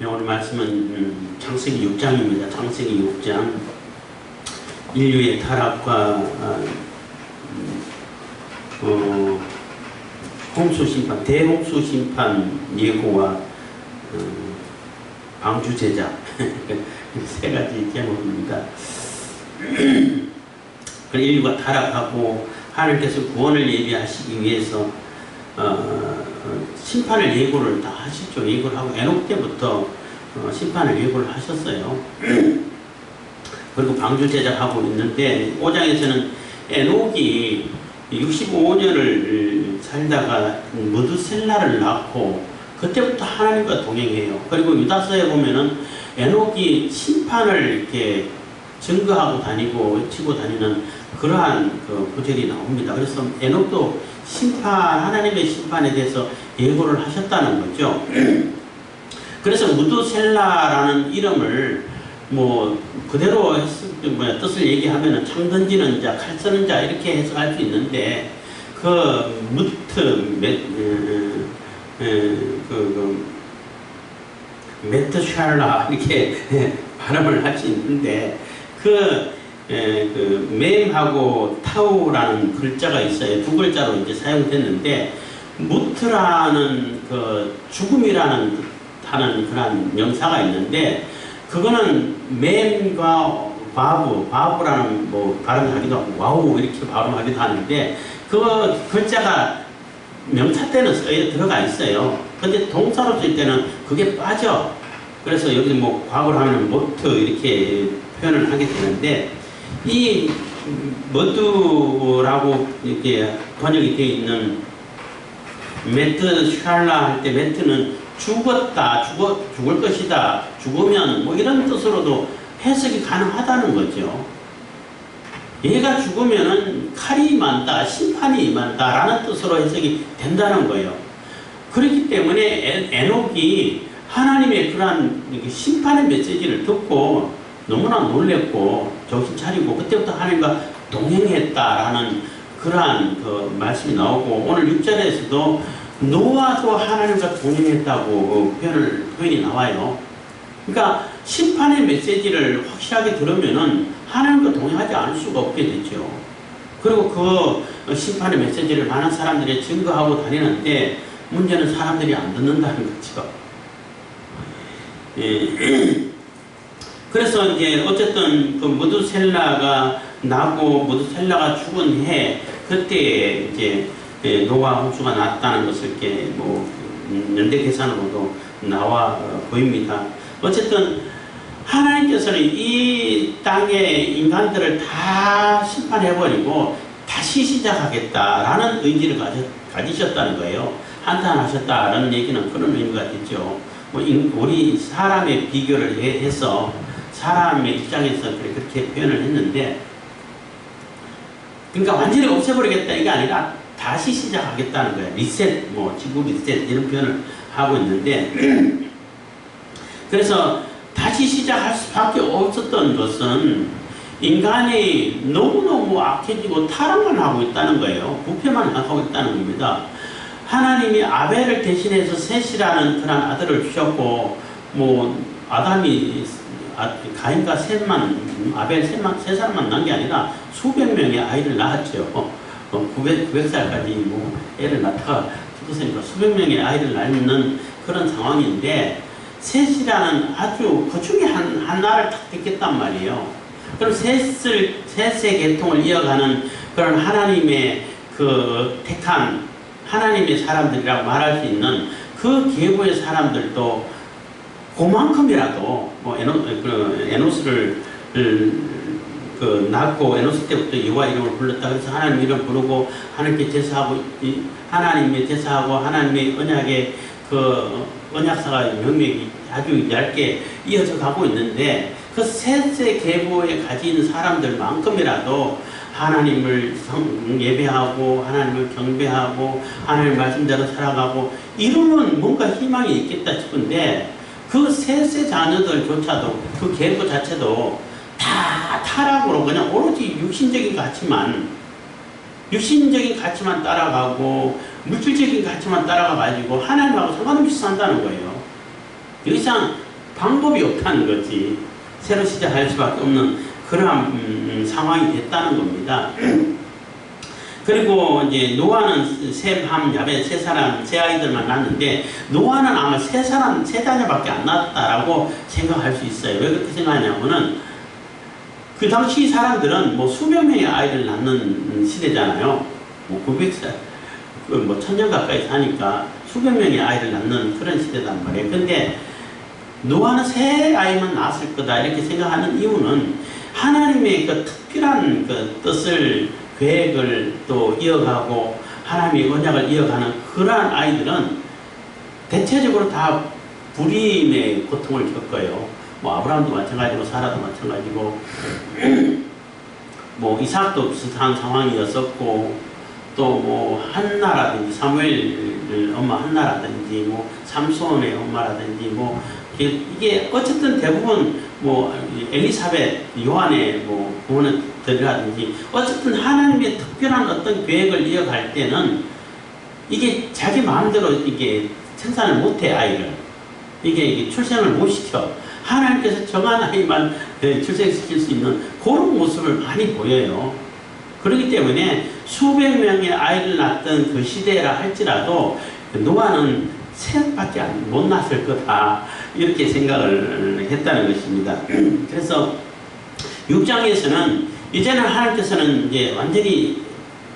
오늘 말씀은 창세기 6장입니다. 창세기 6장 인류의 타락과 홍수 심판, 대홍수 심판 예고와 방주 제작 세 가지 제목입니다. 인류가 타락하고 하나님께서 구원을 예비하시기 위해서 심판을 예고를 다 하시죠. 예고를 하고 에녹 때부터 심판을 예고를 하셨어요. 그리고 방주 제작하고 있는데 5장에서는 에녹이 65년을 살다가 무드셀라를 낳고 그때부터 하나님과 동행해요. 그리고 유다서에 보면은 에녹이 심판을 이렇게 증거하고 다니고 외치고 다니는 그러한 그 구절이 나옵니다. 그래서 에녹도 하나님의 심판에 대해서 예고를 하셨다는 거죠. 그래서 무드셀라라는 이름을 그대로 뜻을 얘기하면은 창 던지는 자, 칼 쓰는 자 이렇게 해석할 수 있는데 메트샬라 이렇게 발음을 할 수 있는데 맴하고 타우라는 글자가 있어요. 두 글자로 이제 사용됐는데 무트라는 죽음이라는 하는 그런 명사가 있는데 그거는 맴과 바브라는 발음하기도 하고 와우 이렇게 발음하기도 하는데 그 글자가 명사 때는 들어가 있어요. 근데 동사로 쓸 때는 그게 빠져. 그래서 여기 과거로 하면 모트 이렇게 표현을 하게 되는데 이 머드라고 이렇게 번역이 되어 있는 메트샬라 할 때 메트는 죽었다, 죽을 것이다, 죽으면 이런 뜻으로도 해석이 가능하다는 거죠. 얘가 죽으면은 칼이 임한다, 심판이 임한다라는 뜻으로 해석이 된다는 거예요. 그렇기 때문에 에녹이 하나님의 그러한 심판의 메시지를 듣고 너무나 놀랬고 정신 차리고 그때부터 하나님과 동행했다라는 그러한 말씀이 나오고 오늘 6절에서도 노아도 하나님과 동행했다고 표현이 나와요. 그러니까 심판의 메시지를 확실하게 들으면은 하나님과 동행하지 않을 수가 없게 되죠. 그리고 그 심판의 메시지를 많은 사람들이 증거하고 다니는데 문제는 사람들이 안 듣는다는 거죠. 그래서 이제 어쨌든 무드셀라가 나고 무드셀라가 죽은 해 그때 이제 노아 홍수가 났다는 것을 이렇게 연대 계산으로도 나와 보입니다. 어쨌든 하나님께서는 이 땅의 인간들을 다 심판해버리고 다시 시작하겠다라는 의지를 가지셨다는 거예요. 한탄하셨다라는 얘기는 그런 의미가 되죠. 우리 사람의 비교를 해서 사람의 입장에서 그렇게 표현을 했는데 그러니까 완전히 없애버리겠다 이게 아니라 다시 시작하겠다는 거예요. 리셋, 지구 리셋 이런 표현을 하고 있는데 그래서 다시 시작할 수밖에 없었던 것은 인간이 너무너무 악해지고 타락만 하고 있다는 거예요. 부패만 하고 있다는 겁니다. 하나님이 아벨을 대신해서 셋이라는 그런 아들을 주셨고 아담이 가인과 아벨 세 사람만 낳은 게 아니라 수백 명의 아이를 낳았죠. 900살까지 애를 낳다가 죽었으니까 수백 명의 아이를 낳는 그런 상황인데 셋이라는 아주 그 중에 하나를 딱 택했단 말이에요. 그럼 셋의 계통을 이어가는 그런 하나님의 택한 하나님의 사람들이라고 말할 수 있는 그 계보의 사람들도 그만큼이라도 에노스를 낳고 에노스 때부터 여호와 이름을 불렀다. 그래서 하나님 이름 부르고 하나님께 제사하고 하나님의 제사하고 하나님의 언약의 언약사가 명맥이 아주 얇게 이어져 가고 있는데 그 셋의 계보에 가진 사람들만큼이라도 하나님을 예배하고 하나님을 경배하고 하나님 말씀대로 살아가고 이러면 뭔가 희망이 있겠다 싶은데 그 셋의 자녀들조차도 그 계보 자체도 다 타락으로 그냥 오로지 육신적인 가치만 따라가고 물질적인 가치만 따라가 가지고 하나님하고 상관없이 산다는 거예요. 더 이상 방법이 없다는 거지. 새로 시작할 수밖에 없는 그러한 상황이 됐다는 겁니다. 그리고 이제 노아는 셈, 함, 야벳 세 아이들만 낳았는데 노아는 아마 세 자녀밖에 안 낳았다라고 생각할 수 있어요. 왜 그렇게 생각하냐면은 그 당시 사람들은 뭐 수백 명의 아이를 낳는 시대잖아요. 뭐 900살, 뭐 1000년 가까이 사니까 수백 명의 아이를 낳는 그런 시대단 말이에요. 근데 노아는 세 아이만 낳았을 거다 이렇게 생각하는 이유는 하나님의 그 특별한 그 뜻을 계획을 또 이어가고 하나님의 언약을 이어가는 그러한 아이들은 대체적으로 다 불임의 고통을 겪어요. 뭐 아브라함도 마찬가지고 사라도 마찬가지고 뭐 이삭도 비슷한 상황이었었고 또 뭐 한나라든지 사무엘 엄마 한나라든지 뭐 삼손의 엄마라든지 뭐 이게 어쨌든 대부분 뭐 엘리사벳 요한의 뭐 부모들이라든지 어쨌든 하나님의 특별한 어떤 계획을 이어갈 때는 이게 자기 마음대로 이게 생산을 못해 아이를 이게 출생을 못 시켜 하나님께서 정한 아이만 출생시킬 수 있는 그런 모습을 많이 보여요. 그렇기 때문에 수백 명의 아이를 낳던 그 시대라 할지라도 노아는 셋밖에 못 낳았을 거다 이렇게 생각을 했다는 것입니다. 그래서 6장에서는 이제는 하나님께서는 이제 완전히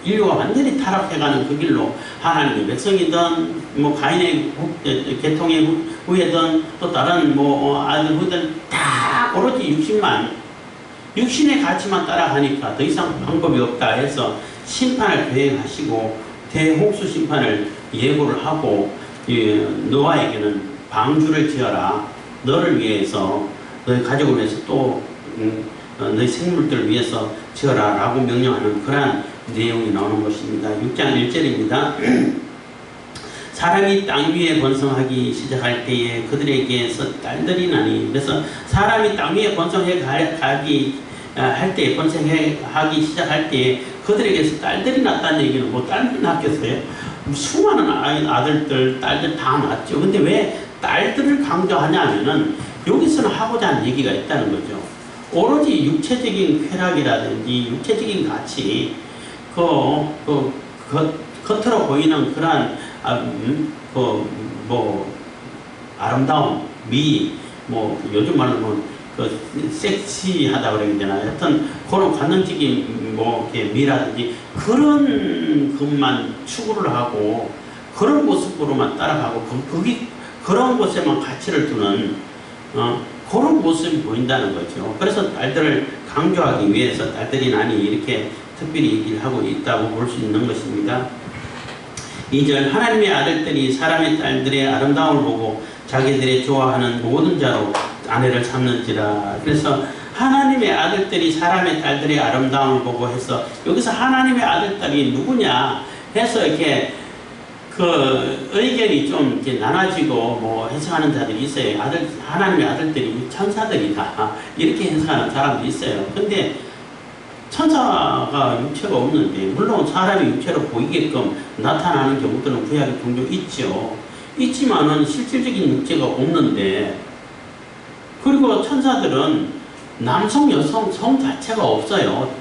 인류가 완전히 타락해가는 그 길로 하나님의 백성이든 뭐 가인의 계통의 후예든 또 다른 뭐 아들 후예든 다 오로지 육신의 가치만 따라가니까 더 이상 방법이 없다 해서 심판을 계획하시고 대홍수 심판을 예고를 하고 노아에게는 방주를 지어라. 너를 위해서 너의 가족을 위해서 또 너희 생물들을 위해서 지어라 라고 명령하는 그러한 내용이 나오는 것입니다. 6장 1절입니다. 사람이 땅 위에 번성하기 시작할 때에 그들에게서 딸들이 나니 그래서 사람이 땅 위에 번성해 가기 할 때 번성하기 시작할 때에 그들에게서 딸들이 낳았다는 얘기는 뭐 딸들이 낳겠어요? 수많은 아들들, 딸들 다 낳았죠. 근데 왜 딸들을 강조하냐면은 여기서는 하고자 하는 얘기가 있다는 거죠. 오로지 육체적인 쾌락이라든지 육체적인 가치, 겉으로 보이는 그러한 뭐 아름다움, 미, 뭐 요즘 말로 섹시하다 그래야 되나 하여튼 그런 관념적인 뭐 이렇게 미라든지 그런 것만 추구를 하고 그런 모습으로만 따라가고 그런 것에만 가치를 두는 그런 모습이 보인다는 거죠. 그래서 딸들을 강조하기 위해서 딸들이 나니 이렇게 특별히 얘기를 하고 있다고 볼 수 있는 것입니다. 2절 하나님의 아들들이 사람의 딸들의 아름다움을 보고 자기들의 좋아하는 모든 자로 아내를 삼는지라. 그래서 하나님의 아들들이 사람의 딸들의 아름다움을 보고 해서 여기서 하나님의 아들딸이 누구냐 해서 이렇게 그 의견이 좀 이렇게 나눠지고 뭐 해석하는 자들이 있어요. 하나님의 아들들이 천사들이다 이렇게 해석하는 사람도 있어요. 근데 천사가 육체가 없는데 물론 사람이 육체로 보이게끔 나타나는 경우들은 구약에 종종 있죠. 있지만은 실질적인 육체가 없는데 그리고 천사들은 남성, 여성, 성 자체가 없어요.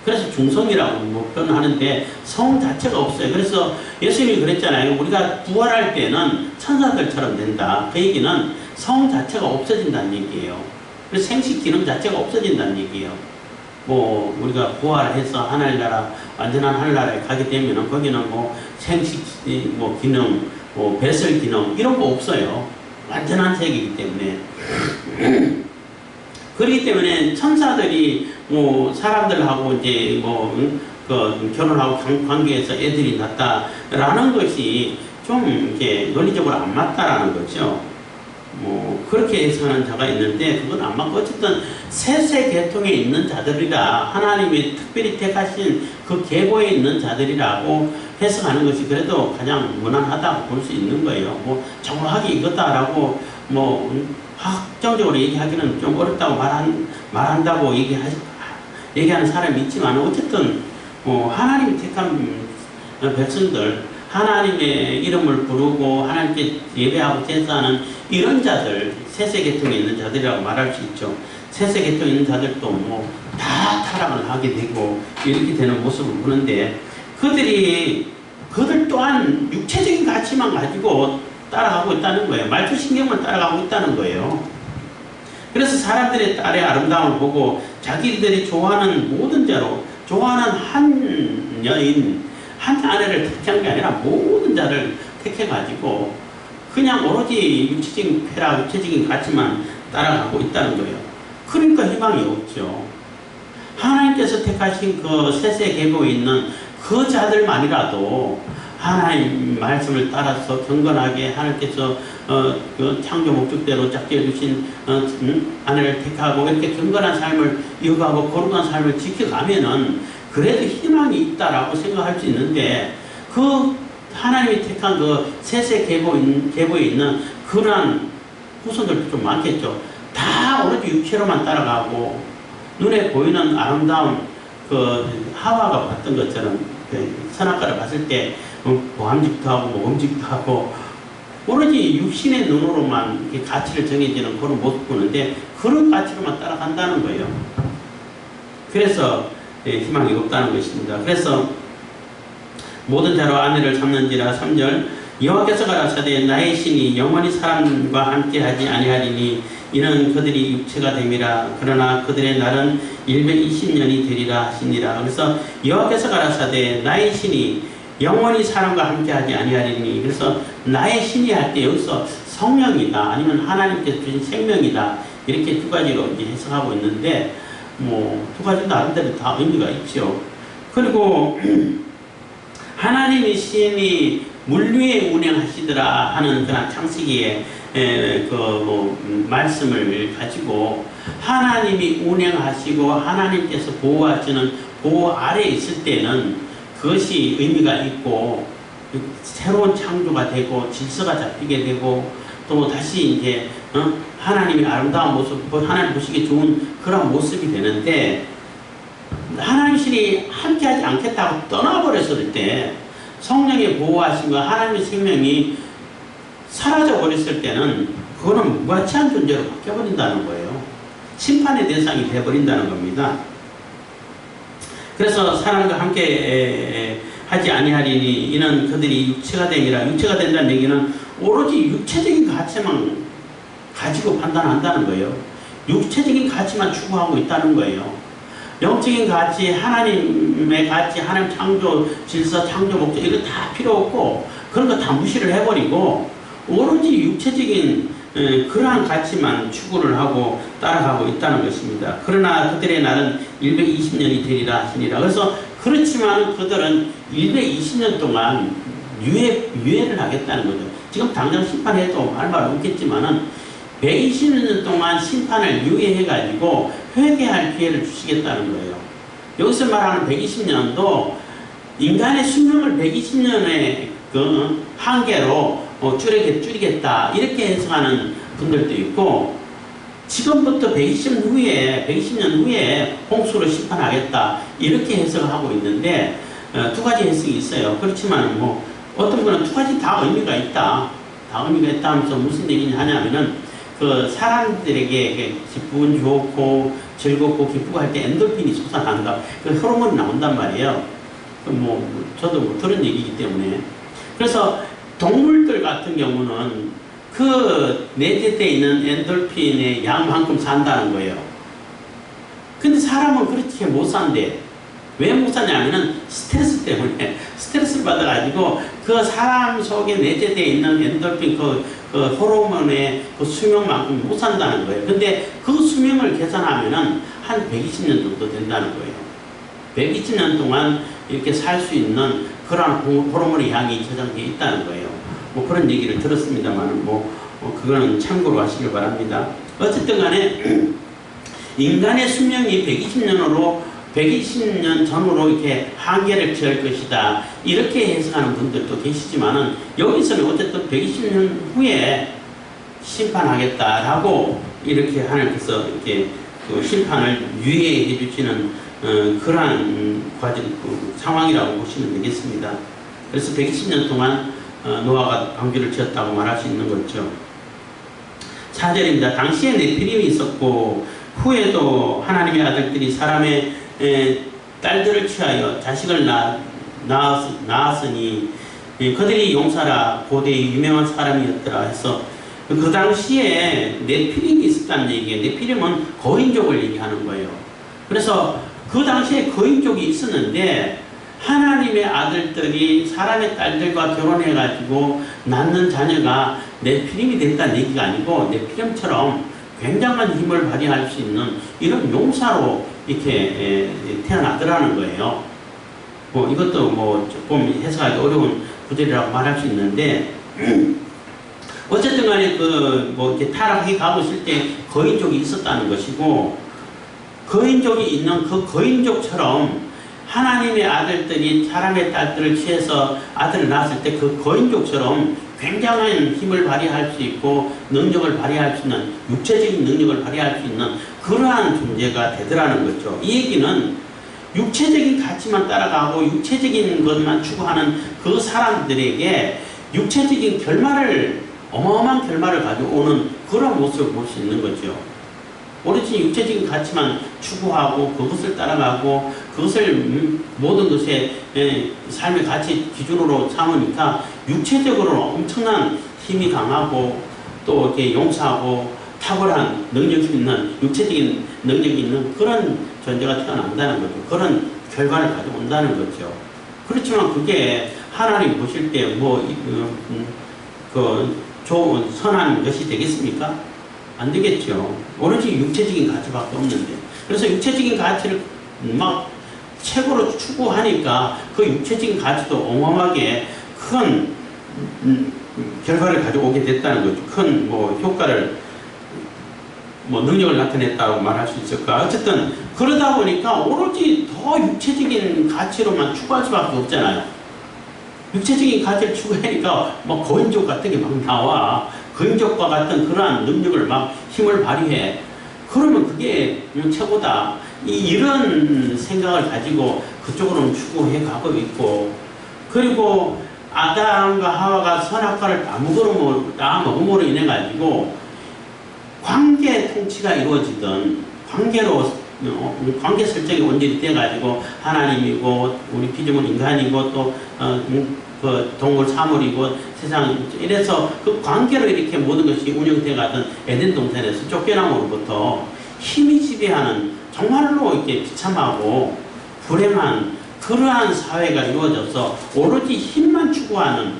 그래서 중성이라고 뭐 표현하는데 성 자체가 없어요. 그래서 예수님이 그랬잖아요. 우리가 부활할 때는 천사들처럼 된다. 그 얘기는 성 자체가 없어진다는 얘기예요. 그래서 생식 기능 자체가 없어진다는 얘기예요. 뭐 우리가 부활해서 하늘나라 완전한 하늘나라에 가게 되면은 거기는 뭐 생식 뭐 기능, 뭐 배설 기능 이런 거 없어요. 완전한 세계이기 때문에. 그렇기 때문에 천사들이 뭐 사람들하고 이제 뭐 결혼하고 관계에서 애들이 낳았다라는 것이 좀 이렇게 논리적으로 안 맞다라는 거죠. 뭐 그렇게 해석하는 자가 있는데 그건 안 맞고 어쨌든 셋의 계통에 있는 자들이라 하나님이 특별히 택하신 그 계보에 있는 자들이라고 해석하는 것이 그래도 가장 무난하다고 볼 수 있는 거예요. 뭐 정확하게 이거다라고 뭐 확정적으로 얘기하기는 좀 어렵다고 말한다고 얘기하는 사람이 있지만 어쨌든 하나님 택한 백성들 하나님의 이름을 부르고 하나님께 예배하고 제사하는 이런 자들 셋의 계통에 있는 자들이라고 말할 수 있죠. 셋의 계통에 있는 자들도 뭐 다 타락을 하게 되고 이렇게 되는 모습을 보는데 그들 또한 육체적인 가치만 가지고 따라가고 있다는 거예요. 말투신경만 따라가고 있다는 거예요. 그래서 사람들의 딸의 아름다움을 보고 자기들이 좋아하는 모든 자로 좋아하는 한 여인, 한 아내를 택한 게 아니라 모든 자를 택해가지고 그냥 오로지 육체적인 쾌락, 육체적인 가치만 따라가고 있다는 거예요. 그러니까 희망이 없죠. 하나님께서 택하신 그 셋의 계보에 있는 그 자들만이라도 하나님 말씀을 따라서 경건하게 하나님께서 그 창조 목적대로 짝지어 주신 아내를 택하고 이렇게 경건한 삶을 이어가고 거룩한 삶을 지켜가면은 그래도 희망이 있다라고 생각할 수 있는데 그 하나님이 택한 그 셋의 계보에 있는 그러한 후손들도 좀 많겠죠. 다 오로지 육체로만 따라가고 눈에 보이는 아름다운 그 하와가 봤던 것처럼 선악과를 봤을 때 보암직도 하고 모험직도 하고 오로지 육신의 눈으로만 가치를 정해지는 그런 모습 보는데 그런 가치로만 따라간다는 거예요. 그래서 희망이 없다는 것입니다. 그래서 모든 자로 아내를 삼는지라 3절 여호와께서 가라사대 나의 신이 영원히 사람과 함께하지 아니하리니 이는 그들이 육체가 됨이라 그러나 그들의 날은 120년이 되리라 하시니라. 그래서 여호와께서 가라사대 나의 신이 영원히 사람과 함께하지 아니하리니 그래서 나의 신이 할 때 여기서 성령이다 아니면 하나님께서 주신 생명이다 이렇게 두 가지로 이제 해석하고 있는데 뭐 두 가지 나름대로 다 의미가 있죠. 그리고 하나님의 신이 물 위에 운행하시더라 하는 그런 창세기에 말씀을 가지고 하나님이 운행하시고 하나님께서 보호하시는 보호 아래에 있을 때는 그것이 의미가 있고 새로운 창조가 되고 질서가 잡히게 되고 또 다시 이제 하나님의 아름다운 모습, 하나님 보시기 좋은 그런 모습이 되는데 하나님 신이 함께하지 않겠다고 떠나버렸을 때 성령의 보호하심과 하나님의 생명이 사라져 버렸을 때는 그거는 무가치한 존재로 바뀌어버린다는 거예요. 심판의 대상이 되어버린다는 겁니다. 그래서 사람과 함께 하지 아니하리니 이는 그들이 육체가 됨이라. 육체가 된다는 얘기는 오로지 육체적인 가치만 가지고 판단한다는 거예요. 육체적인 가치만 추구하고 있다는 거예요. 영적인 가치, 하나님의 가치, 하나님 창조 질서, 창조 목적 이거 다 필요 없고 그런 거 다 무시를 해버리고 오로지 육체적인 그러한 가치만 추구를 하고 따라가고 있다는 것입니다. 그러나 그들의 날은 120년이 되리라 하시니라. 그래서 그렇지만 그들은 120년 동안 유예를 하겠다는 거죠. 지금 당장 심판해도 할 말 없겠지만은 120년 동안 심판을 유예해가지고 회개할 기회를 주시겠다는 거예요. 여기서 말하는 120년도 인간의 수명을 120년의 그 한계로 줄이겠다 이렇게 해석하는 분들도 있고 지금부터 120년 후에 홍수로 심판하겠다 이렇게 해석을 하고 있는데 두 가지 해석이 있어요. 그렇지만 뭐 어떤 분은 두 가지 다 의미가 있다. 다 의미가 있다 하면서 무슨 얘기냐 하냐면은 그 사람들에게 기분 좋고 즐겁고 기쁘고 할 때 엔돌핀이 솟아난다. 그 호르몬이 나온단 말이에요. 저도 들은 얘기이기 때문에. 그래서 동물들 같은 경우는 그 내재되어 있는 엔돌핀의 양만큼 산다는 거예요. 근데 사람은 그렇게 못 산대. 왜 못 사냐면은 스트레스 때문에 스트레스를 받아가지고 그 사람 속에 내재되어 있는 엔돌핀 그 호르몬의 그 수명만큼 못 산다는 거예요. 근데 그 수명을 계산하면은 한 120년 정도 된다는 거예요. 120년 동안 이렇게 살 수 있는 그러한 호르몬의 양이 저장되어 있다는 거예요. 뭐 그런 얘기를 들었습니다만 그거는 참고로 하시길 바랍니다. 어쨌든 간에 인간의 수명이 120년 전으로 이렇게 한계를 취할 것이다. 이렇게 해석하는 분들도 계시지만은 여기서는 어쨌든 120년 후에 심판하겠다라고 이렇게 하나님께서 이렇게 그 심판을 유예해 주시는 그러한 과정, 상황이라고 보시면 되겠습니다. 그래서 120년 동안 노아가 방주를 지었다고 말할 수 있는 거죠. 4절입니다. 당시에 네피림이 있었고 후에도 하나님의 아들들이 사람의 딸들을 취하여 자식을 낳았으니 그들이 용사라 고대의 유명한 사람이었더라 해서 그 당시에 네피림이 있었다는 얘기예요. 네피림은 거인족을 얘기하는 거예요. 그래서 그 당시에 거인족이 있었는데 하나님의 아들들이 사람의 딸들과 결혼해가지고 낳는 자녀가 네피림이 됐다는 얘기가 아니고 네피림처럼 굉장한 힘을 발휘할 수 있는 이런 용사로 이렇게 태어나더라는 거예요. 뭐 이것도 뭐 조금 해석하기 어려운 구절이라고 말할 수 있는데 어쨌든 간에 그 뭐 이렇게 타락해 가고 있을 때 거인족이 있었다는 것이고 거인족이 있는 그 거인족처럼 하나님의 아들들이 사람의 딸들을 취해서 아들을 낳았을 때 그 거인족처럼 굉장한 힘을 발휘할 수 있고 능력을 발휘할 수 있는 육체적인 능력을 발휘할 수 있는 그러한 존재가 되더라는 거죠. 이 얘기는 육체적인 가치만 따라가고 육체적인 것만 추구하는 그 사람들에게 육체적인 결말을 어마어마한 결말을 가져오는 그런 모습을 볼 수 있는 거죠. 오로지 육체적인 가치만 추구하고 그것을 따라가고 그것을 모든 것의 삶의 가치 기준으로 삼으니까 육체적으로 엄청난 힘이 강하고 또 이렇게 용서하고 탁월한 능력이 있는 육체적인 능력이 있는 그런 존재가 태어난다는 거죠. 그런 결과를 가져온다는 거죠. 그렇지만 그게 하나님 보실 때 뭐 좋은 선한 것이 되겠습니까? 안 되겠죠. 오로지 육체적인 가치밖에 없는데. 그래서 육체적인 가치를 막 최고로 추구하니까 그 육체적인 가치도 어마어마하게 큰 결과를 가져오게 됐다는 거죠. 큰 뭐 효과를 뭐 능력을 나타냈다고 말할 수 있을까. 어쨌든 그러다 보니까 오로지 더 육체적인 가치로만 추구할 수밖에 없잖아요. 육체적인 가치를 추구하니까 막 거인족 같은 게 막 나와. 거인족과 같은 그러한 능력을 막 힘을 발휘해. 그러면 그게 최고다. 이런 생각을 가지고 그쪽으로는 추구해 가고 있고, 그리고 아담과 하와가 선악과를 따먹음으로 인해 가지고 관계 통치가 이루어지던 관계 설정이 온전히 돼가지고 하나님이고 우리 피조물 인간이고 또 그 동물 사물이고 세상 이래서 그 관계로 이렇게 모든 것이 운영돼 가던 에덴 동산에서 쫓겨남으로부터 힘이 지배하는 정말로 이렇게 비참하고 불행한 그러한 사회가 이루어져서 오로지 힘만 추구하는,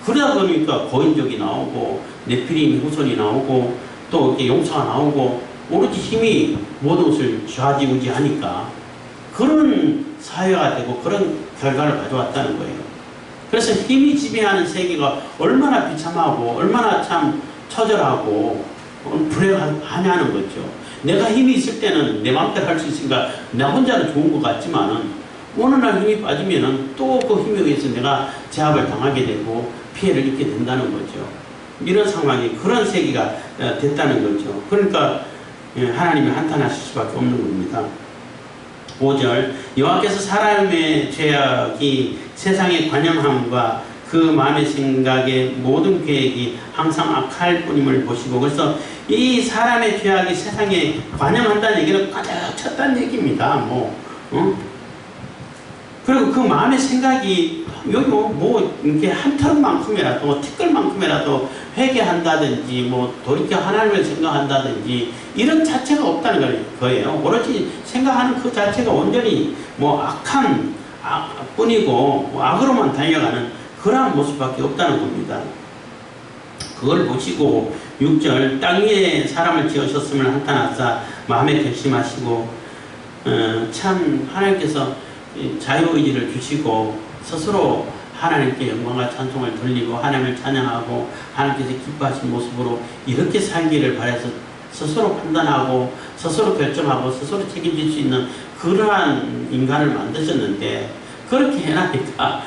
그러다 보니까 거인족이 나오고 네피림 후손이 나오고 또 이렇게 용사가 나오고 오로지 힘이 모든 것을 좌지우지하니까 그런 사회가 되고 그런 결과를 가져왔다는 거예요. 그래서 힘이 지배하는 세계가 얼마나 비참하고 얼마나 참 처절하고 불행하냐는 거죠. 내가 힘이 있을 때는 내 마음대로 할 수 있으니까 나 혼자는 좋은 것 같지만은 어느 날 힘이 빠지면은 또 그 힘에 의해서 내가 제압을 당하게 되고 피해를 입게 된다는 거죠. 이런 상황이 그런 세계가 됐다는 거죠. 그러니까 하나님이 한탄하실 수밖에 없는 겁니다. 5절 여호와께서 사람의 죄악이 세상의 관영함과 그 마음의 생각의 모든 계획이 항상 악할 뿐임을 보시고, 그래서 이 사람의 죄악이 세상에 관영한다는 얘기는 가득 찼다는 얘기입니다. 그리고 그 마음의 생각이 여기 뭐 이렇게 한 털만큼이라도 티끌만큼이라도 회개한다든지 뭐 돌이켜 하나님을 생각한다든지 이런 자체가 없다는 거예요. 오로지 생각하는 그 자체가 온전히 뭐 악한 뿐이고 뭐 악으로만 달려가는 그러한 모습밖에 없다는 겁니다. 그걸 보시고 6절 땅 위에 사람을 지으셨음을 한탄하사 마음에 결심하시고 참 하나님께서 자유의지를 주시고 스스로 하나님께 영광과 찬송을 돌리고 하나님을 찬양하고 하나님께서 기뻐하신 모습으로 이렇게 살기를 바라서 스스로 판단하고 스스로 결정하고 스스로 책임질 수 있는 그러한 인간을 만드셨는데, 그렇게 해나니까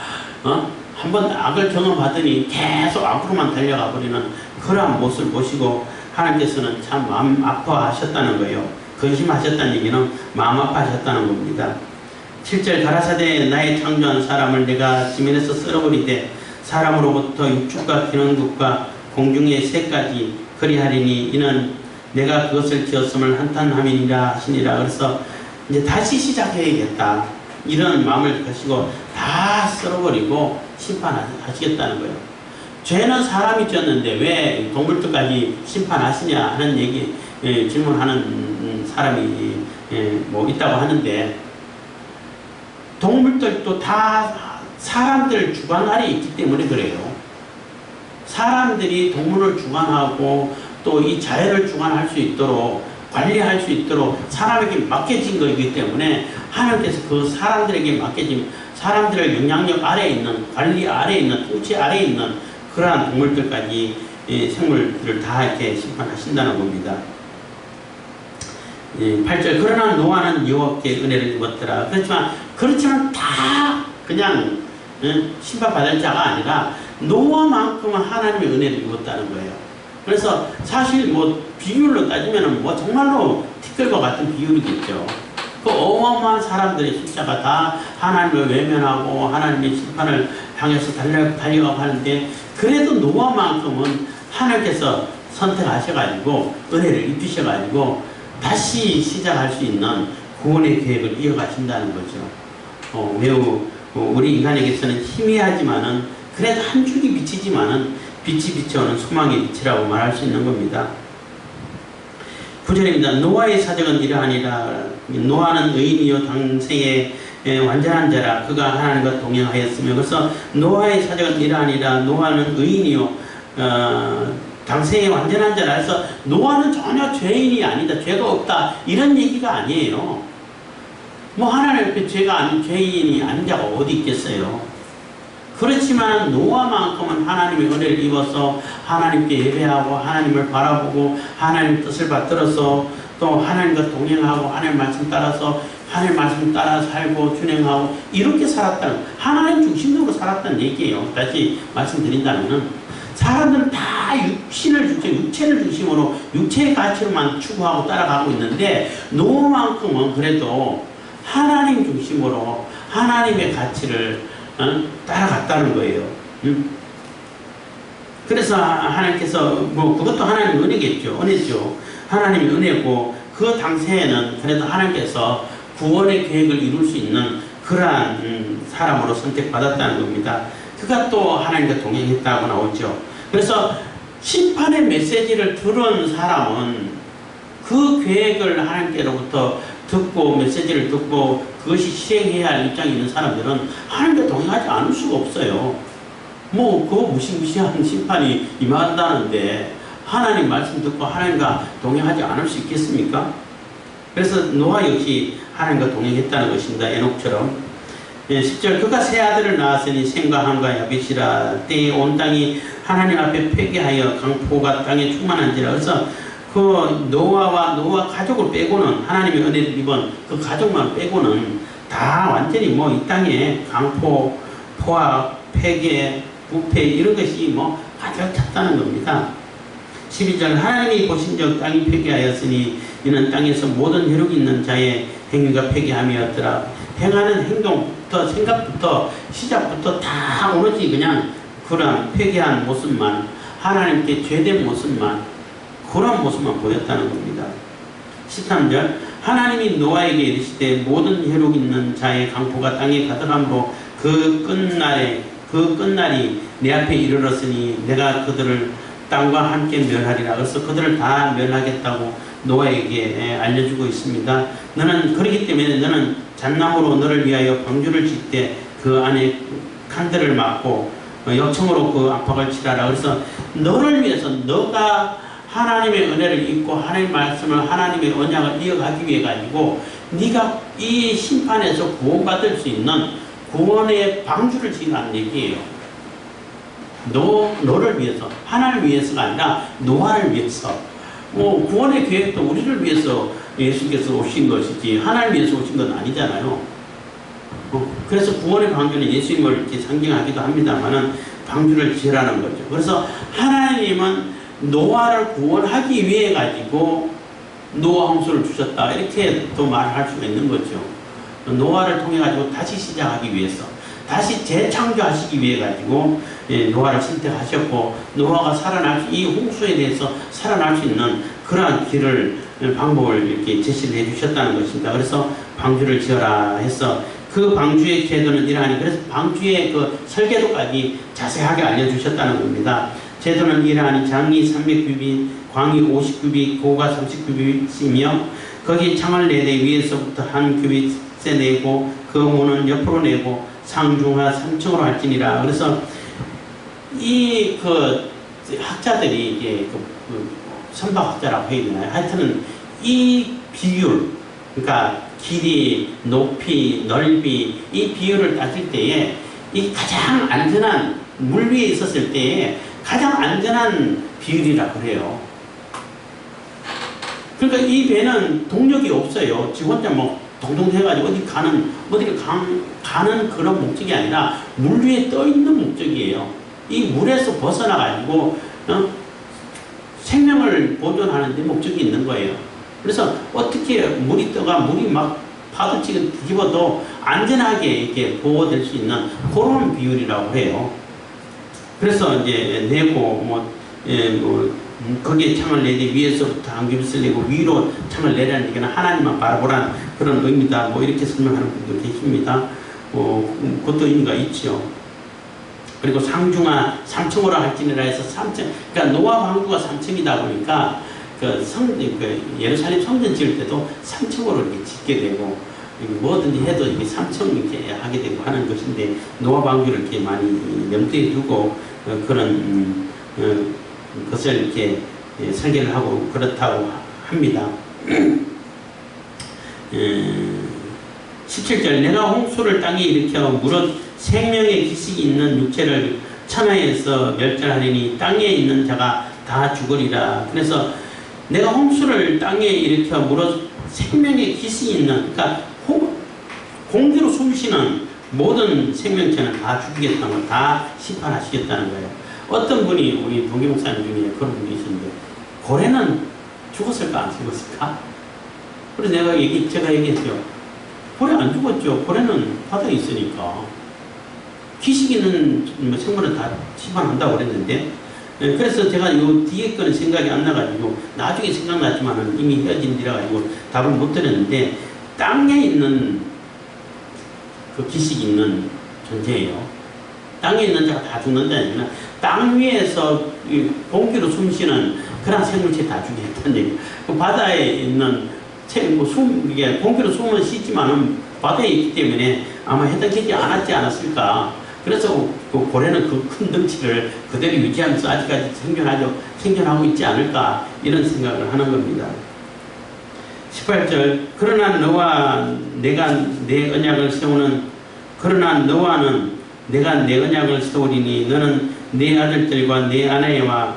한번 악을 경험하더니 계속 악으로만 달려가 버리는 그러한 모습을 보시고 하나님께서는 참 마음 아파하셨다는 거예요. 근심하셨다는 얘기는 마음 아파하셨다는 겁니다. 7절 가라사대 나의 창조한 사람을 내가 지면에서 쓸어버리되 사람으로부터 육축과 기능국과 공중의 새까지 그리하리니 이는 내가 그것을 지었음을 한탄함이니라 하시니라. 그래서 이제 다시 시작해야겠다 이런 마음을 가지고 다 쓸어버리고 심판하시겠다는 거예요. 죄는 사람이 지었는데 왜 동물들까지 심판하시냐 하는 얘기 질문하는 사람이 뭐 있다고 하는데, 동물들도 다 사람들 주관 아래 있기 때문에 그래요. 사람들이 동물을 주관하고 또 이 자연을 주관할 수 있도록 관리할 수 있도록 사람에게 맡겨진 것이기 때문에 하나님께서 그 사람들에게 맡겨진, 사람들의 영향력 아래에 있는, 관리 아래에 있는, 통치 아래에 있는 그러한 동물들까지 생물들을 다 이렇게 심판하신다는 겁니다. 8절 그러나 노아는 여호와께 은혜를 입었더라. 그렇지만 다 그냥 심판받을 자가 아니라 노아만큼은 하나님의 은혜를 입었다는 거예요. 그래서 사실 뭐 비율로 따지면은 뭐 정말로 티끌과 같은 비율이겠죠. 그 어마어마한 사람들의 숫자가 다 하나님을 외면하고 하나님의 심판을 향해서 달려가고 하는데, 그래도 노아만큼은 하나님께서 선택하셔가지고 은혜를 입히셔가지고 다시 시작할 수 있는 구원의 계획을 이어가신다는 거죠. 매우 우리 인간에게서는 희미하지만은 그래도 한 줄기 빛이지만은 빛이 비춰오는 소망의 빛이라고 말할 수 있는 겁니다. 9절입니다. 노아의 사적은 이러하니라. 노아는 의인이요 당생에 완전한 자라. 그가 하나님과 동행하였으며. 그래서 노아의 사적은 이러하니라. 노아는 의인이요 당생에 완전한 자라. 그래서 노아는 전혀 죄인이 아니다, 죄가 없다 이런 얘기가 아니에요. 뭐 하나님 앞에 죄가 아닌 죄인이 아닌 자가 어디 있겠어요. 그렇지만 노아만큼은 하나님의 은혜를 입어서 하나님께 예배하고 하나님을 바라보고 하나님 뜻을 받들어서 또 하나님과 동행하고 하나님 말씀 따라서 하나님 말씀 따라 살고 준행하고 이렇게 살았다는, 하나님 중심으로 살았다는 얘기예요. 다시 말씀드린다면은 사람들은 다 육체를 중심으로 육체의 가치로만 추구하고 따라가고 있는데, 노아만큼은 그래도 하나님 중심으로 하나님의 가치를 따라갔다는 거예요. 그래서 하나님께서 뭐 그것도 하나님의 은혜겠죠. 은혜죠. 하나님의 은혜고, 그 당시에는 그래도 하나님께서 구원의 계획을 이룰 수 있는 그러한 사람으로 선택받았다는 겁니다. 그가 또 하나님과 동행했다고 나오죠. 그래서 심판의 메시지를 들은 사람은 그 계획을 하나님께로부터 듣고 메시지를 듣고 그것이 실행해야 할 입장에 있는 사람들은 하나님과 동행하지 않을 수가 없어요. 뭐 그거 무시무시한 심판이 임한다는데 하나님 말씀 듣고 하나님과 동행하지 않을 수 있겠습니까? 그래서 노아 역시 하나님과 동행했다는 것입니다. 에녹처럼. 10절 그가 세 아들을 낳았으니 셈과 함과 야벳이라. 때에 온 땅이 하나님 앞에 폐기하여 강포가 땅에 충만한지라. 그래서 그 노아와 노아 가족을 빼고는, 하나님의 은혜를 입은 그 가족만 빼고는 다 완전히 뭐 이 땅에 강포, 포악, 폐계, 부패 이런 것이 뭐 가득 찼다는 겁니다. 12절 하나님이 보신 적 땅이 폐기하였으니 이는 땅에서 모든 혈육 있는 자의 행위가 폐기함이었더라. 행하는 행동부터 생각부터 시작부터 다 오로지 그냥 그런 폐기한 모습만, 하나님께 죄된 모습만, 그런 모습만 보였다는 겁니다. 13절 하나님이 노아에게 이르시되 모든 혈육 있는 자의 강포가 땅에 가득함으로 그 끝날이 내 앞에 이르렀으니 내가 그들을 땅과 함께 멸하리라. 그래서 그들을 다 멸하겠다고 노아에게 알려주고 있습니다. 너는 그렇기 때문에 너는 잣나무로 너를 위하여 방주를 질 때 그 안에 칸들을 막고 역청으로 그 압박을 치라라. 그래서 너를 위해서, 너가 하나님의 은혜를 입고 하나님의 말씀을, 하나님의 언약을 이어가기 위해 가지고 네가 이 심판에서 구원받을 수 있는 구원의 방주를 지으라는 얘기예요. 너를 위해서, 하나님을 위해서가 아니라 노아를 위해서. 구원의 계획도 우리를 위해서 예수께서 오신 것이지 하나님 위해서 오신 건 아니잖아요. 그래서 구원의 방주는 예수님을 이렇게 상징하기도 합니다만은 방주를 지으라는 거죠. 그래서 하나님은 노아를 구원하기 위해 가지고 노아 홍수를 주셨다, 이렇게 또 말할 수가 있는 거죠. 노아를 통해 가지고 다시 시작하기 위해서, 다시 재창조하시기 위해 가지고 노아를 선택하셨고 노아가 이 홍수에 대해서 살아날 수 있는 그러한 길을 방법을 이렇게 제시를 해주셨다는 것입니다. 그래서 방주를 지어라 해서 그 방주의 제도는 이러하니 그래서 방주의 그 설계도까지 자세하게 알려주셨다는 겁니다. 제도는 이러하니 장이 300규빗, 광이 50규빗, 고가 30규빗이며 거기 창을 내되 위에서부터 한 규빗에 내고 그 문은 옆으로 내고 상중하 3층으로 할지니라. 그래서 이 그 학자들이 이제 그 선박학자라고 해야 되나요? 하여튼은 이 비율, 그러니까 길이, 높이, 넓이 이 비율을 따질 때에 이 가장 안전한 물 위에 있었을 때에 가장 안전한 비율이라고 그래요. 그러니까 이 배는 동력이 없어요. 지 혼자 뭐 동동 해가지고 어디를 가는 그런 목적이 아니라 물 위에 떠 있는 목적이에요. 이 물에서 벗어나가지고 생명을 보존하는 데 목적이 있는 거예요. 그래서 어떻게 물이 막 파도치고 뒤집어도 안전하게 이렇게 보호될 수 있는 그런 비율이라고 해요. 그래서 이제 내고 거기에 창을 내되 위에서부터 한 규빗을 내고 위로 창을 내라는 얘기는 하나님만 바라보라는 그런 의미다. 뭐 이렇게 설명하는 분도 계십니다. 그것도 의미가 있죠. 그리고 상중하 3층으로 할지니라 해서 3층, 그러니까 노아 방주가 3층이다 보니까 예루살렘 성전 지을 때도 3층으로 이렇게 짓게 되고 뭐든지 해도 이게 3층 이렇게 하게 되고 하는 것인데 노아 방주를 이렇게 많이 염두에 두고 그런 것을 이렇게 설계를 하고 그렇다고 합니다. 17절 내가 홍수를 땅에 일으켜 무릇 생명의 기식이 있는 육체를 천하에서 멸절하리니 땅에 있는 자가 다 죽으리라. 그래서 내가 홍수를 땅에 일으켜 무릇 생명의 기식이 있는, 그러니까 공기로 숨쉬는 모든 생명체는 다 죽이겠다는 걸 다 심판하시겠다는 거예요. 어떤 분이 우리 동기 목사님 중에 그런 분이 있었는데 고래는 죽었을까 안 죽었을까? 그래서 제가 얘기했죠. 고래 안 죽었죠. 고래는 바다에 있으니까. 기식 있는 생물은 다 심판한다고 그랬는데 그래서 제가 요 뒤에 거는 생각이 안 나가지고 나중에 생각났지만은 이미 헤어진 뒤라 가지고 답을 못 드렸는데 땅에 있는 그 기식이 있는 존재예요. 땅에 있는 자가 다 죽는다는 얘기는 땅 위에서 공기로 숨쉬는 그런 생물체 다 죽이겠다는 얘기예요. 그 바다에 있는 이게 공기로 숨은 쉬지만은 바다에 있기 때문에 아마 해당되지 않았을까. 그래서 그 고래는 그 큰 덩치를 그대로 유지하면서 아직까지 생존하고 있지 않을까 이런 생각을 하는 겁니다. 18절 그러나 너와 내가 내 언약을 세우는 그러나 너와는 내가 내 언약을 세우리니 너는 내 아들들과 내 아내와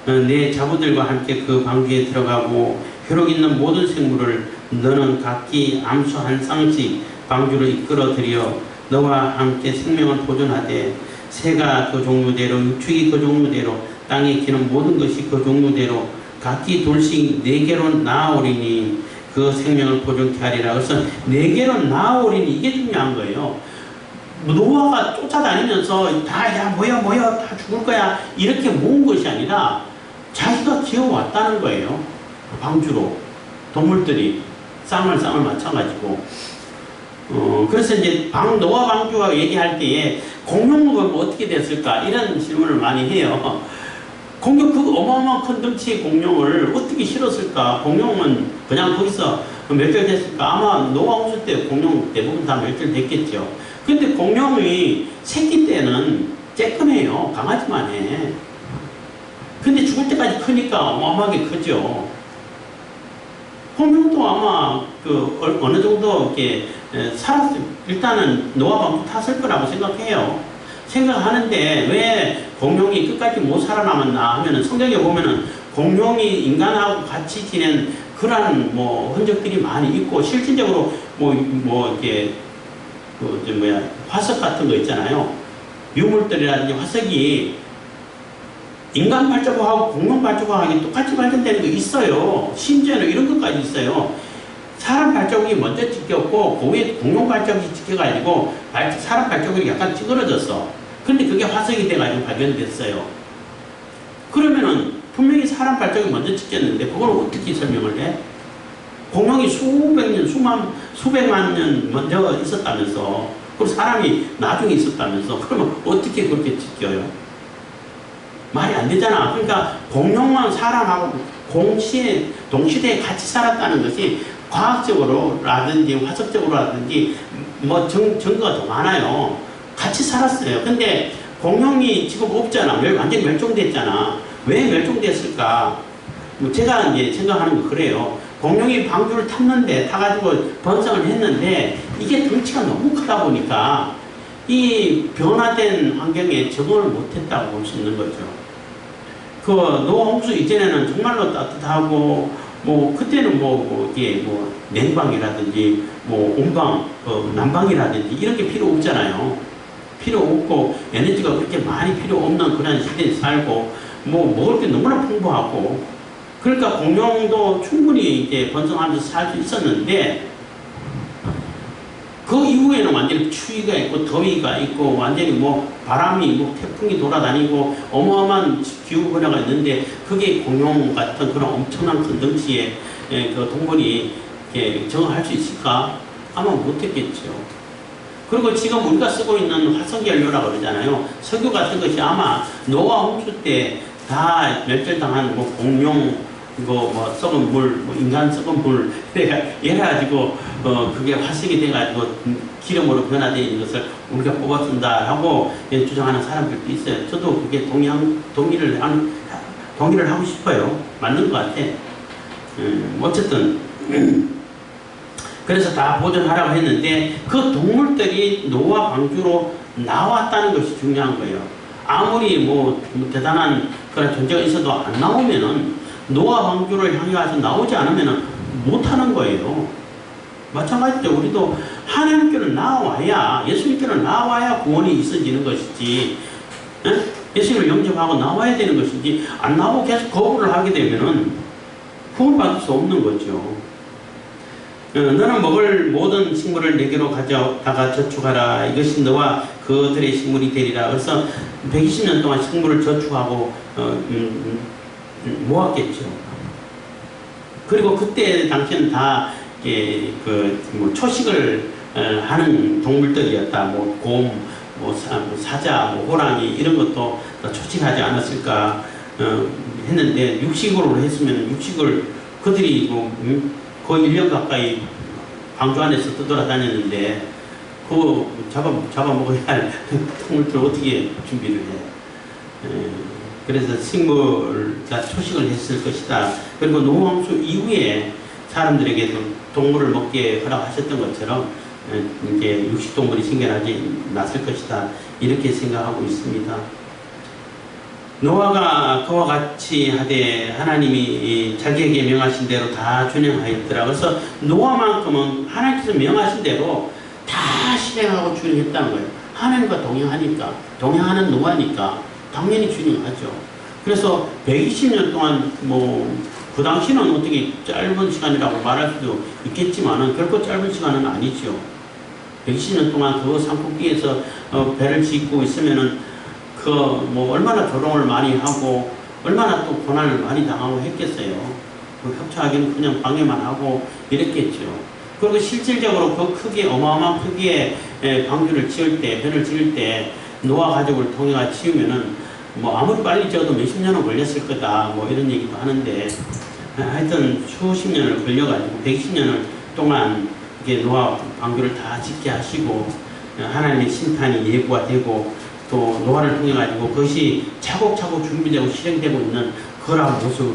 내 자부들과 함께 그 방주에 들어가고 혈육 있는 모든 생물을 너는 각기 암수 한 쌍씩 방주로 이끌어들여 너와 함께 생명을 보존하되 새가 그 종류대로 육축이 그 종류대로 땅에 기는 모든 것이 그 종류대로 각기 돌씩 4개로 나아오리니 그 생명을 보존케 하리라. 그래서 4개로 나아오리니 이게 중요한 거예요. 노아가 쫓아다니면서 야 모여 다 죽을 거야 이렇게 모은 것이 아니라 자기가 기어왔다는 거예요. 방주로 동물들이 쌍을 맞춰가지고 그래서 이제 노아 방주가 얘기할 때에 공룡은 어떻게 됐을까 이런 질문을 많이 해요. 그 어마어마한 큰 덩치의 공룡을 어떻게 실었을까? 공룡은 그냥 거기서 멸절됐을까? 아마 노아 홍수 때 공룡 대부분 다 멸절됐겠죠. 근데 공룡이 새끼 때는 쬐끔해요. 강아지만 해. 근데 죽을 때까지 크니까 어마어마하게 크죠. 공룡도 아마 어느 정도 이렇게 일단은 노아 방주 탔을 거라고 생각하는데 왜 공룡이 끝까지 못 살아남았나 하면은 성경에 보면은 공룡이 인간하고 같이 지낸 그러한 흔적들이 많이 있고 실질적으로 이렇게 화석 같은 거 있잖아요. 유물들이라든지 화석이 인간 발자국하고 공룡 발자국하고 똑같이 발견되는 거 있어요. 심지어는 이런 것까지 있어요. 사람 발자국이 먼저 찍혔고 그 위에 공룡 발자국이 찍혀가지고 사람 발자국이 약간 찌그러졌어. 그런데 그게 화석이 돼가지고 발견됐어요. 그러면은 분명히 사람 발자국이 먼저 찍혔는데 그걸 어떻게 설명을 해? 공룡이 수백 년, 수백만 년 먼저 있었다면서, 그리고 사람이 나중에 있었다면서, 그러면 어떻게 그렇게 찍혀요? 말이 안 되잖아. 그러니까 공룡만 사람하고 동시대에 같이 살았다는 것이 과학적으로라든지 화석적으로라든지 뭐 증거가 더 많아요. 같이 살았어요. 근데 공룡이 지금 없잖아. 완전히 멸종됐잖아. 왜 멸종됐을까? 뭐 제가 이제 생각하는 건 그래요. 공룡이 방주를 탔는데, 타가지고 번성을 했는데, 이게 덩치가 너무 크다 보니까, 이 변화된 환경에 적응을 못했다고 볼 수 있는 거죠. 그 노아 홍수 이전에는 정말로 따뜻하고, 뭐, 그때는 이게 냉방이라든지, 온방, 난방이라든지, 이런 게 필요 없잖아요. 필요 없고, 에너지가 그렇게 많이 필요 없는 그런 시대에 살고, 먹을 게 너무나 풍부하고, 그러니까 공룡도 충분히 이제 번성하면서 살 수 있었는데, 그 이후에는 완전히 추위가 있고, 더위가 있고, 완전히 바람이, 태풍이 돌아다니고, 어마어마한 기후 변화가 있는데, 그게 공룡 같은 그런 엄청난 큰 덩치의 그 동물이 적응할 수 있을까? 아마 못했겠죠. 그리고 지금 우리가 쓰고 있는 화석연료라고 그러잖아요. 석유 같은 것이 아마 노아 홍수 때 다 멸절당한 공룡, 썩은 물, 인간 썩은 물, 이래가지고, 그게 화석이 돼가지고 기름으로 변화되어 있는 것을 우리가 뽑아 쓴다라고 주장하는 사람들도 있어요. 저도 그게 동의를 하고 싶어요. 맞는 것 같아. 어쨌든. 그래서 다 보존하라고 했는데, 그 동물들이 노아 방주로 나왔다는 것이 중요한 거예요. 아무리 대단한 그런 존재가 있어도 안 나오면은, 노아 방주를 향해 가서 나오지 않으면 못하는 거예요. 마찬가지죠. 우리도 하나님께로 나와야, 예수님께로 나와야 구원이 있어지는 것이지, 예수님을 영접하고 나와야 되는 것이지, 안 나오고 계속 거부를 하게 되면은 구원받을 수 없는 거죠. 너는 먹을 모든 식물을 내게로 가져다가 저축하라. 이것이 너와 그들의 식물이 되리라. 그래서 120년 동안 식물을 저축하고 모았겠죠. 그리고 그때 당시에는 다 초식을 하는 동물들이었다. 곰, 사자, 호랑이 이런 것도 초식하지 않았을까 했는데, 육식으로 했으면 육식을 그들이 거의 1년 가까이 방주 안에서 떠돌아다녔는데, 그거 잡아먹어야 할 동물들 어떻게 준비를 해? 그래서 식물과 초식을 했을 것이다. 그리고 노아 홍수 이후에 사람들에게도 동물을 먹게 허락하셨던 것처럼 이제 육식동물이 생겨나지 났을 것이다. 이렇게 생각하고 있습니다. 노아가 그와 같이 하되 하나님이 자기에게 명하신 대로 다 준행하였더라. 그래서 노아만큼은 하나님께서 명하신 대로 다 실행하고 준행했다는 거예요. 하나님과 동행하는 노아니까 당연히 준행하죠. 그래서 120년 동안 그 당시는 어떻게 짧은 시간이라고 말할 수도 있겠지만은 결코 짧은 시간은 아니죠. 120년 동안 그 산꼭대기에서 배를 짓고 있으면은 얼마나 조롱을 많이 하고 얼마나 또 고난을 많이 당하고 했겠어요. 협조하기는 그냥 방해만 하고 이랬겠죠. 그리고 실질적으로 그 크기에, 어마어마한 크기의 방주를 지을 때, 배를 지을 때 노아 가족을 통해가 지으면은 아무리 빨리 지어도 몇십 년은 걸렸을 거다, 이런 얘기도 하는데, 하여튼 수십 년을 걸려가지고 120년을 동안 이게 노아 방주를 다 짓게 하시고 하나님의 심판이 예고가 되고 또 노아를 통해 가지고 그것이 차곡차곡 준비되고 실행되고 있는 그러한 모습을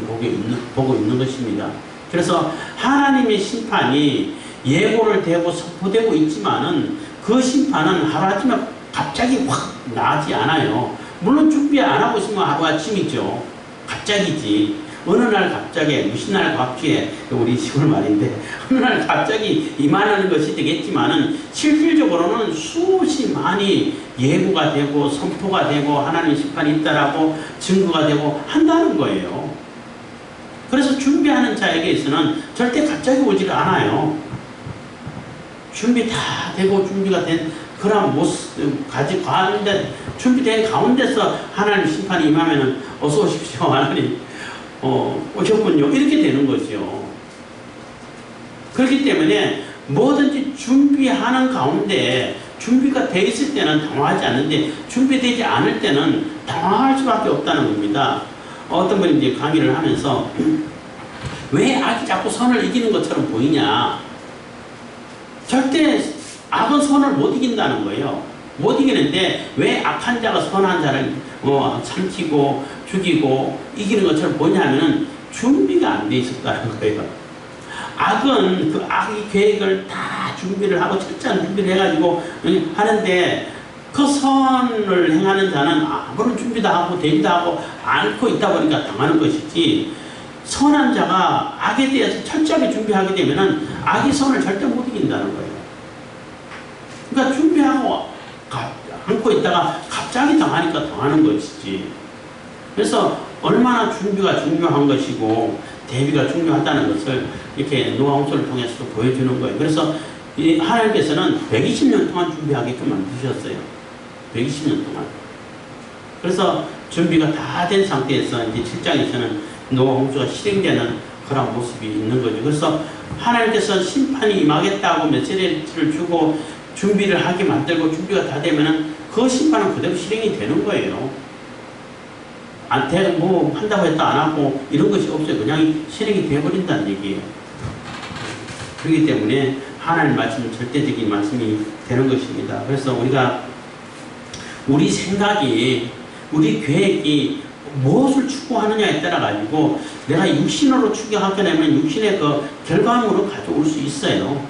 보고 있는 것입니다. 그래서 하나님의 심판이 예고를 되고 선포되고 있지만은 그 심판은 하루아침에 갑자기 확 나지 않아요. 물론 준비 안 하고 있으면 하루아침이죠. 갑자기지. 어느 날 갑자기, 무슨 날 갑자기, 우리 시골 말인데, 어느 날 갑자기 임하는 것이 되겠지만은, 실질적으로는 수없이 많이 예고가 되고, 선포가 되고, 하나님의 심판이 있다라고 증거가 되고 한다는 거예요. 그래서 준비하는 자에게서는 절대 갑자기 오지를 않아요. 준비 다 되고, 준비가 된 그런 모습 가지 가운데 준비된 가운데서 하나님 심판이 임하면은 어서 오십시오 하나님 오셨군요 이렇게 되는 거죠. 그렇기 때문에 뭐든지 준비하는 가운데 준비가 돼 있을 때는 당황하지 않는데 준비되지 않을 때는 당황할 수밖에 없다는 겁니다. 어떤 분이 이제 강의를 하면서 왜 악이 자꾸 선을 이기는 것처럼 보이냐? 절대 악은 선을 못 이긴다는 거예요. 못 이기는데 왜 악한 자가 선한 자를 삼키고 죽이고 이기는 것처럼 보냐면은 준비가 안 돼 있었다는 거예요. 악은 그 악의 계획을 다 준비를 하고 철저한 준비를 해가지고 하는데 그 선을 행하는 자는 아무런 준비도 하고 대비도 하고 앓고 있다 보니까 당하는 것이지, 선한 자가 악에 대해서 철저하게 준비하게 되면은 악의 선을 절대 못 이긴다는 거예요. 그러니까 준비하고 안고 있다가 갑자기 당하니까 당하는 것이지. 그래서 얼마나 준비가 중요한 것이고 대비가 중요하다는 것을 이렇게 노아 홍수를 통해서 보여주는 거예요. 그래서 하나님께서는 120년 동안 준비하게끔 만드셨어요. 120년 동안. 그래서 준비가 다 된 상태에서 이제 7장에서는 노아 홍수가 실행되는 그런 모습이 있는 거죠. 그래서 하나님께서 심판이 임하겠다고 메시지를 주고 준비를 하게 만들고 준비가 다 되면은 그 심판은 그대로 실행이 되는 거예요. 뭐 한다고 했다 안 하고 이런 것이 없어요. 그냥 실행이 되어버린다는 얘기예요. 그렇기 때문에 하나님 말씀은 절대적인 말씀이 되는 것입니다. 그래서 우리가 우리 생각이, 우리 계획이 무엇을 추구하느냐에 따라 가지고 내가 육신으로 추구하게 되면 육신의 그 결과물을 가져올 수 있어요.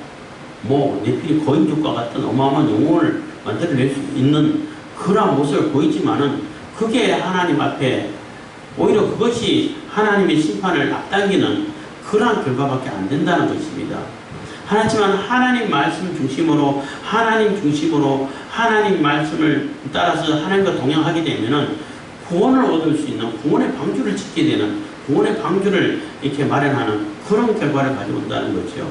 뭐 네필이 거인족과 같은 어마어마한 영혼을 만들어낼 수 있는 그런 모습을 보이지만은 그게 하나님 앞에 오히려 그것이 하나님의 심판을 앞당기는 그러한 결과밖에 안 된다는 것입니다. 하지만 하나님 말씀 중심으로 하나님 말씀을 따라서 하나님과 동행하게 되면은 구원을 얻을 수 있는, 구원의 방주를 짓게 되는, 구원의 방주를 이렇게 마련하는 그런 결과를 가져온다는 거죠.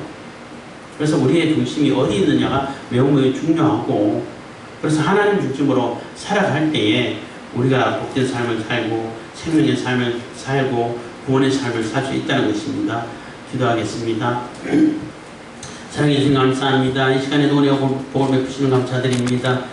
그래서 우리의 중심이 어디 있느냐가 매우 중요하고, 그래서 하나님 중심으로 살아갈 때에 우리가 복된 삶을 살고 생명의 삶을 살고 구원의 삶을 살 수 있다는 것입니다. 기도하겠습니다. 사랑해 주신 감사합니다. 이 시간에도 은혜와 복을 베푸시는 감사드립니다.